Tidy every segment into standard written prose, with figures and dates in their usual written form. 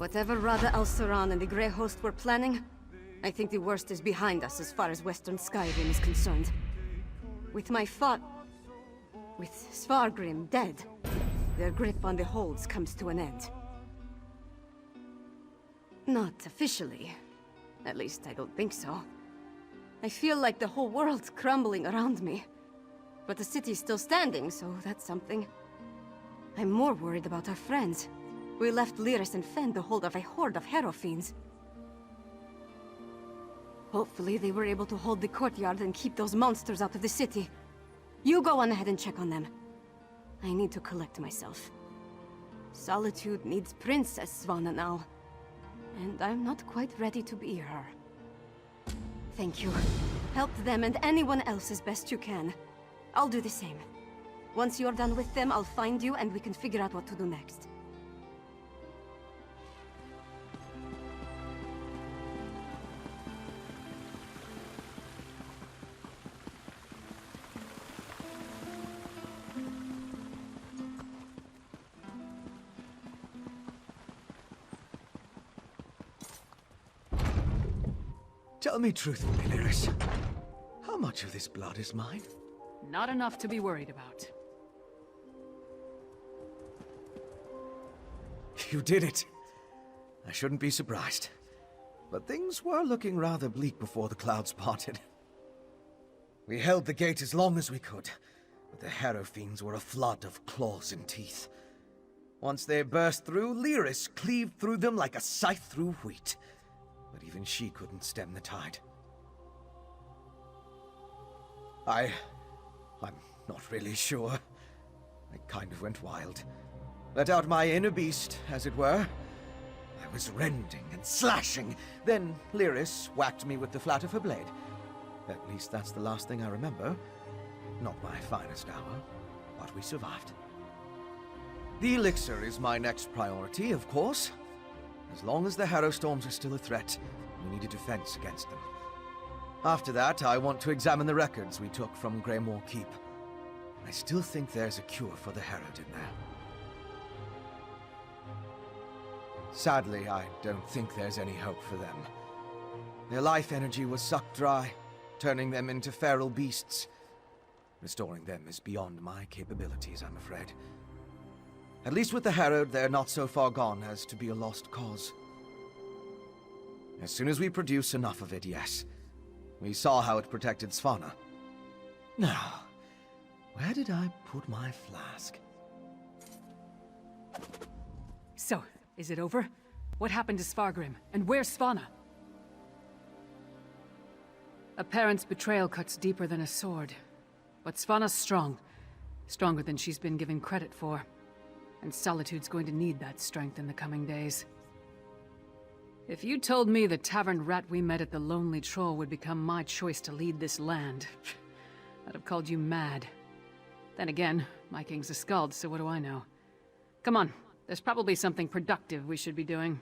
Whatever Rada al-Saran and the Grey Host were planning, I think the worst is behind us as far as Western Skyrim is concerned. With Svargrim dead, their grip on the holds comes to an end. Not officially. At least I don't think so. I feel like the whole world's crumbling around me. But the city's still standing, so that's something. I'm more worried about our friends. We left Lyris and Fen to hold of a horde of Harrow fiends. Hopefully they were able to hold the courtyard and keep those monsters out of the city. You go on ahead and check on them. I need to collect myself. Solitude needs Princess Svanna now. And I'm not quite ready to be her. Thank you. Help them and anyone else as best you can. I'll do the same. Once you're done with them, I'll find you and we can figure out what to do next. Tell me truthfully, Lyris. How much of this blood is mine? Not enough to be worried about. You did it. I shouldn't be surprised. But things were looking rather bleak before the clouds parted. We held the gate as long as we could, but the Harrow fiends were a flood of claws and teeth. Once they burst through, Lyris cleaved through them like a scythe through wheat. But even she couldn't stem the tide. I'm not really sure. I kind of went wild. Let out my inner beast, as it were. I was rending and slashing. Then Lyris whacked me with the flat of her blade. At least that's the last thing I remember. Not my finest hour, but we survived. The elixir is my next priority, of course. As long as the Harrow Storms are still a threat, we need a defense against them. After that, I want to examine the records we took from Greymoor Keep. I still think there's a cure for the Herod in there. Sadly, I don't think there's any hope for them. Their life energy was sucked dry, turning them into feral beasts. Restoring them is beyond my capabilities, I'm afraid. At least with the Herod, they're not so far gone as to be a lost cause. As soon as we produce enough of it, yes. We saw how it protected Svanna. Now, where did I put my flask? So, is it over? What happened to Svargrim? And where's Svanna? A parent's betrayal cuts deeper than a sword. But Svanna's strong. Stronger than she's been given credit for. And Solitude's going to need that strength in the coming days. If you told me the tavern rat we met at the Lonely Troll would become my choice to lead this land, I'd have called you mad. Then again, my king's a skald, so what do I know? Come on, there's probably something productive we should be doing.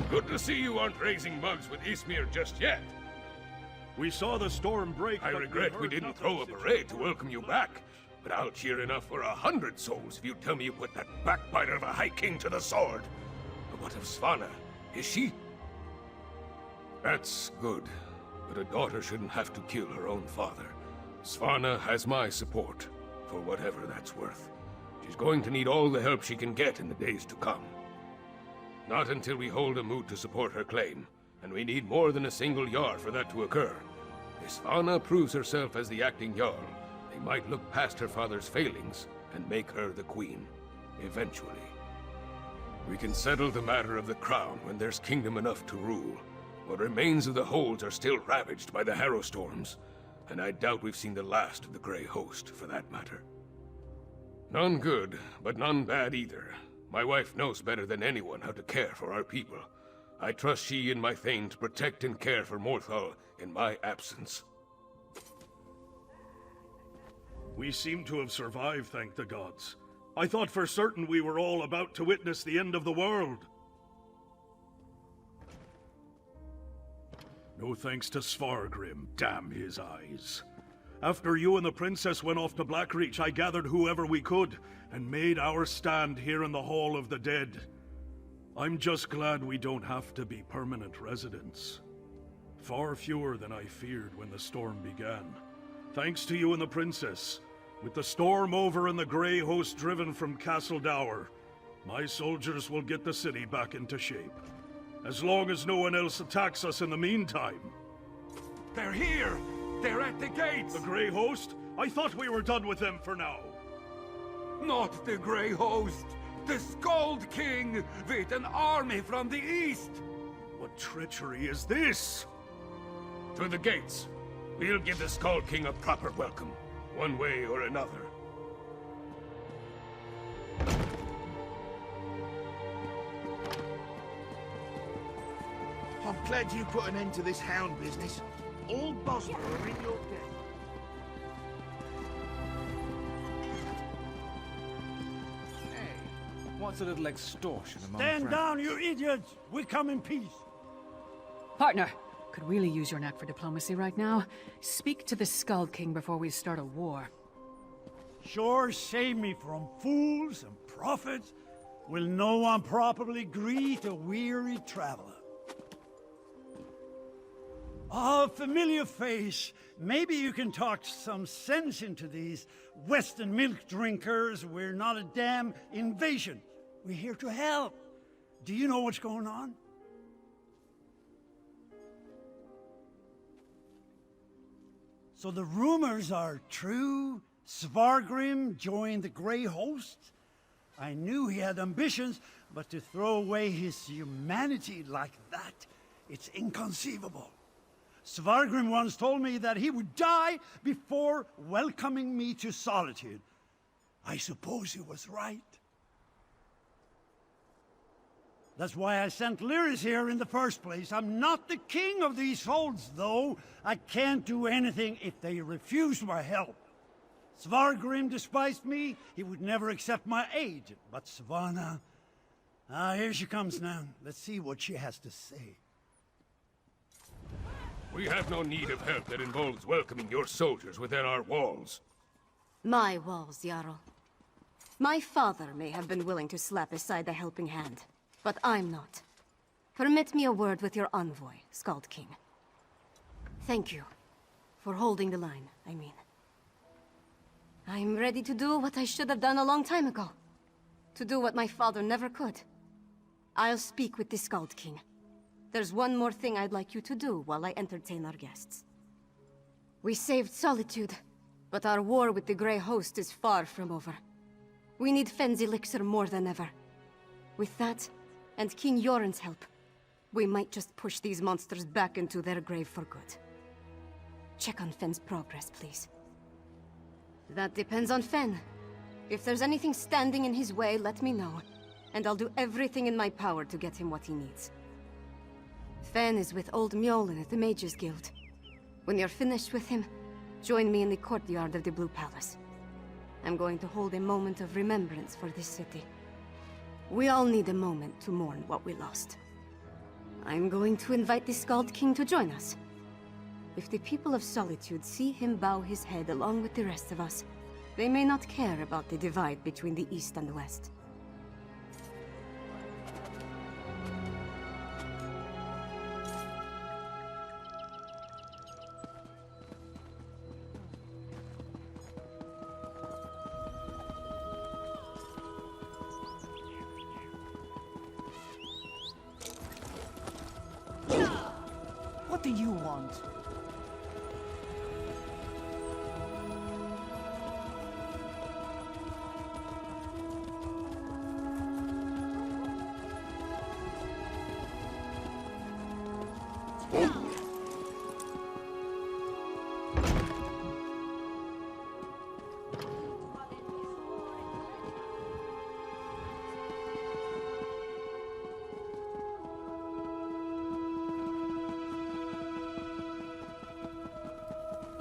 Good to see you aren't raising bugs with Ismir just yet. We saw the storm break. I regret we didn't throw a parade to welcome you back, but I'll cheer enough for 100 souls if you tell me you put that backbiter of a High King to the sword. But what of Svanna? Is she? That's good, but a daughter shouldn't have to kill her own father. Svanna has my support, for whatever that's worth. She's going to need all the help she can get in the days to come. Not until we hold a moot to support her claim, and we need more than a single Jarl for that to occur. If Svanna proves herself as the acting Jarl, they might look past her father's failings and make her the queen, eventually. We can settle the matter of the crown when there's kingdom enough to rule. What remains of the holds are still ravaged by the Harrow storms. and I doubt we've seen the last of the Grey Host, for that matter. None good, but none bad either. My wife knows better than anyone how to care for our people. I trust she and my Thane to protect and care for Morthal in my absence. We seem to have survived, thank the gods. I thought for certain we were all about to witness the end of the world. No thanks to Svargrim, damn his eyes. After you and the princess went off to Blackreach, I gathered whoever we could, and made our stand here in the Hall of the Dead. I'm just glad we don't have to be permanent residents. Far fewer than I feared when the storm began. Thanks to you and the princess. With the storm over and the Grey Host driven from Castle Dower, my soldiers will get the city back into shape. As long as no one else attacks us in the meantime. They're here! They're at the gates! The Grey Host? I thought we were done with them for now. Not the Grey Host! The Skald King with an army from the east! What treachery is this? To the gates. We'll give the Skull King a proper welcome, one way or another. I'm glad you put an end to this hound business. All Bosmer are in your debt. What's a little extortion among Stand friends? down, you idiots! We come in peace. Partner, could really use your knack for diplomacy right now. Speak to the Skull King before we start a war. Sure, save me from fools and prophets. Will no one properly greet a weary traveler? A familiar face. Maybe you can talk some sense into these Western milk drinkers. We're not a damn invasion. We're here to help. Do you know what's going on? So the rumors are true? Svargrim joined the Grey Host? I knew he had ambitions, but to throw away his humanity like that, it's inconceivable. Svargrim once told me that he would die before welcoming me to solitude. I suppose he was right. That's why I sent Lyris here in the first place. I'm not the king of these folds, though. I can't do anything if they refuse my help. Svargrim despised me. He would never accept my aid. But Svanna... here she comes now. Let's see what she has to say. We have no need of help that involves welcoming your soldiers within our walls. My walls, Jarl. My father may have been willing to slap aside the helping hand, but I'm not. Permit me a word with your envoy, Skald King. Thank you. For holding the line, I mean. I'm ready to do what I should have done a long time ago. To do what my father never could. I'll speak with the Skald King. There's one more thing I'd like you to do while I entertain our guests. We saved Solitude, but our war with the Grey Host is far from over. We need Fenn's elixir more than ever. With that, and King Yoren's help, we might just push these monsters back into their grave for good. Check on Fenn's progress, please. That depends on Fenn. If there's anything standing in his way, let me know, and I'll do everything in my power to get him what he needs. Fenn is with old Mjolnir at the Mages Guild. When you're finished with him, join me in the courtyard of the Blue Palace. I'm going to hold a moment of remembrance for this city. We all need a moment to mourn what we lost. I'm going to invite the Skald King to join us. If the people of Solitude see him bow his head along with the rest of us, they may not care about the divide between the East and the West. What do you want?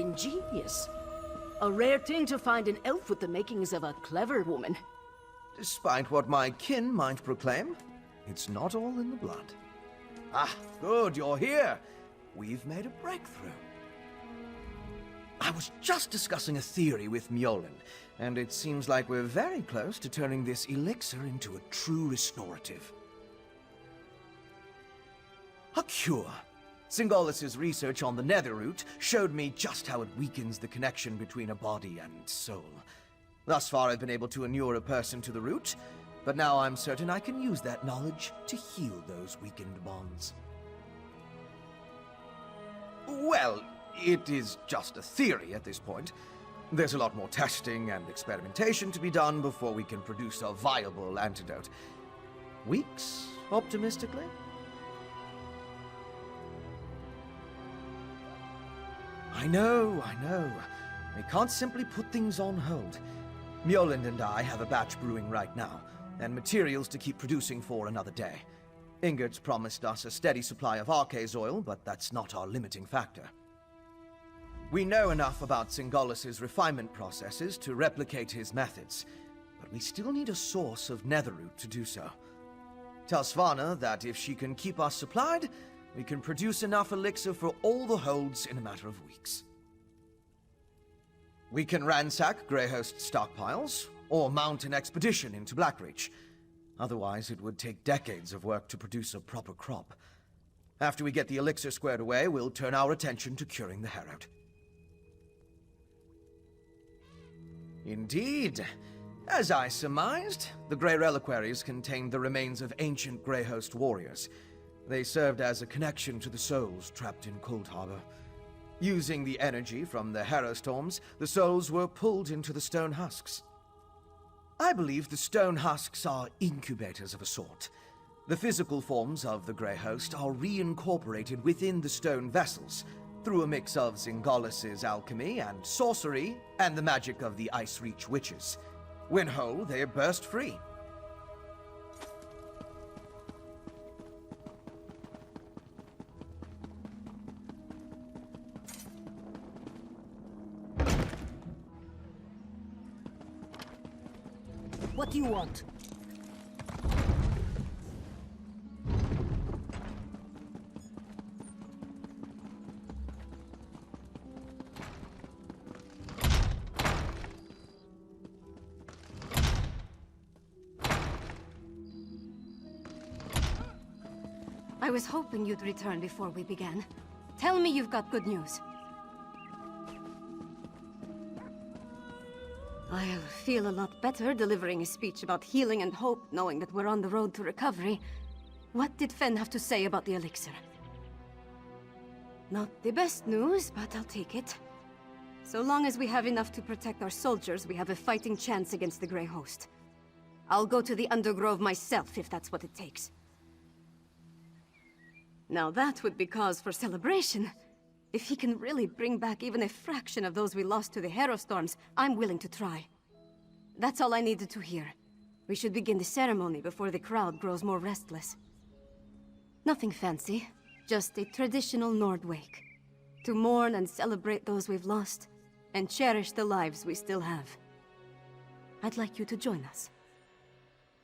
Ingenious. A rare thing to find an elf with the makings of a clever woman. Despite what my kin might proclaim, it's not all in the blood. Ah, good, you're here. We've made a breakthrough. I was just discussing a theory with Mjolnir, and it seems like we're very close to turning this elixir into a true restorative. A cure. Singolis's research on the nether root showed me just how it weakens the connection between a body and soul. Thus far, I've been able to inure a person to the root, but now I'm certain I can use that knowledge to heal those weakened bonds. Well, it is just a theory at this point. There's a lot more testing and experimentation to be done before we can produce a viable antidote. Weeks, optimistically? I know. We can't simply put things on hold. Mjolnir and I have a batch brewing right now, and materials to keep producing for another day. Ingert's promised us a steady supply of Arcase oil, but that's not our limiting factor. We know enough about Singolis's refinement processes to replicate his methods, but we still need a source of netherroot to do so. Tell Svanna that if she can keep us supplied, we can produce enough elixir for all the holds in a matter of weeks. We can ransack Greyhost's stockpiles, or mount an expedition into Blackreach. Otherwise, it would take decades of work to produce a proper crop. After we get the elixir squared away, we'll turn our attention to curing the Herald. Indeed. As I surmised, the Grey Reliquaries contained the remains of ancient Greyhost warriors. They served as a connection to the souls trapped in Cold Harbor. Using the energy from the Harrow Storms, the souls were pulled into the stone husks. I believe the stone husks are incubators of a sort. The physical forms of the Grey Host are reincorporated within the stone vessels, through a mix of Singolis's alchemy and sorcery, and the magic of the Ice Reach witches. When whole, they burst free. What do you want? I was hoping you'd return before we began. Tell me you've got good news. I'll feel a lot better delivering a speech about healing and hope, knowing that we're on the road to recovery. What did Fen have to say about the elixir? Not the best news, but I'll take it. So long as we have enough to protect our soldiers, we have a fighting chance against the Grey Host. I'll go to the Undergrove myself, if that's what it takes. Now that would be cause for celebration. If he can really bring back even a fraction of those we lost to the Harrow Storms, I'm willing to try. That's all I needed to hear. We should begin the ceremony before the crowd grows more restless. Nothing fancy, just a traditional Nord wake. To mourn and celebrate those we've lost, and cherish the lives we still have. I'd like you to join us.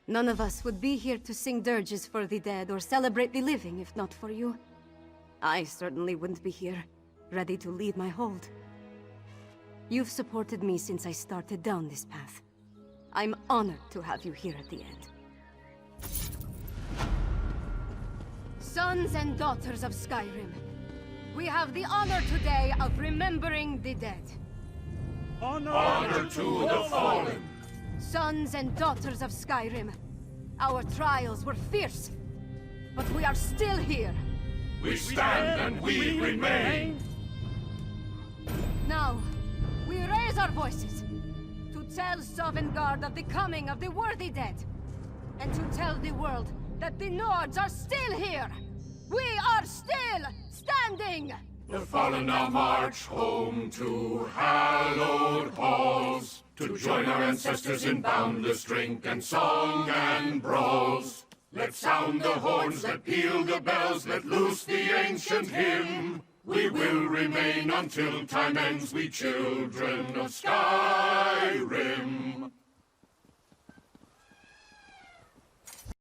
None of us would be here to sing dirges for the dead or celebrate the living if not for you. I certainly wouldn't be here, ready to lead my hold. You've supported me since I started down this path. I'm honored to have you here at the end. Sons and daughters of Skyrim, we have the honor today of remembering the dead. Honor to the fallen! Sons and daughters of Skyrim, our trials were fierce, but we are still here. We stand and we remain! Now, we raise our voices to tell Sovngarde of the coming of the worthy dead, and to tell the world that the Nords are still here! We are still standing! The fallen now march home to hallowed halls, to join our ancestors in boundless drink and song and brawls. Let sound the horns, let peal the bells, let loose the ancient hymn. We will remain until time ends, we children of Sky.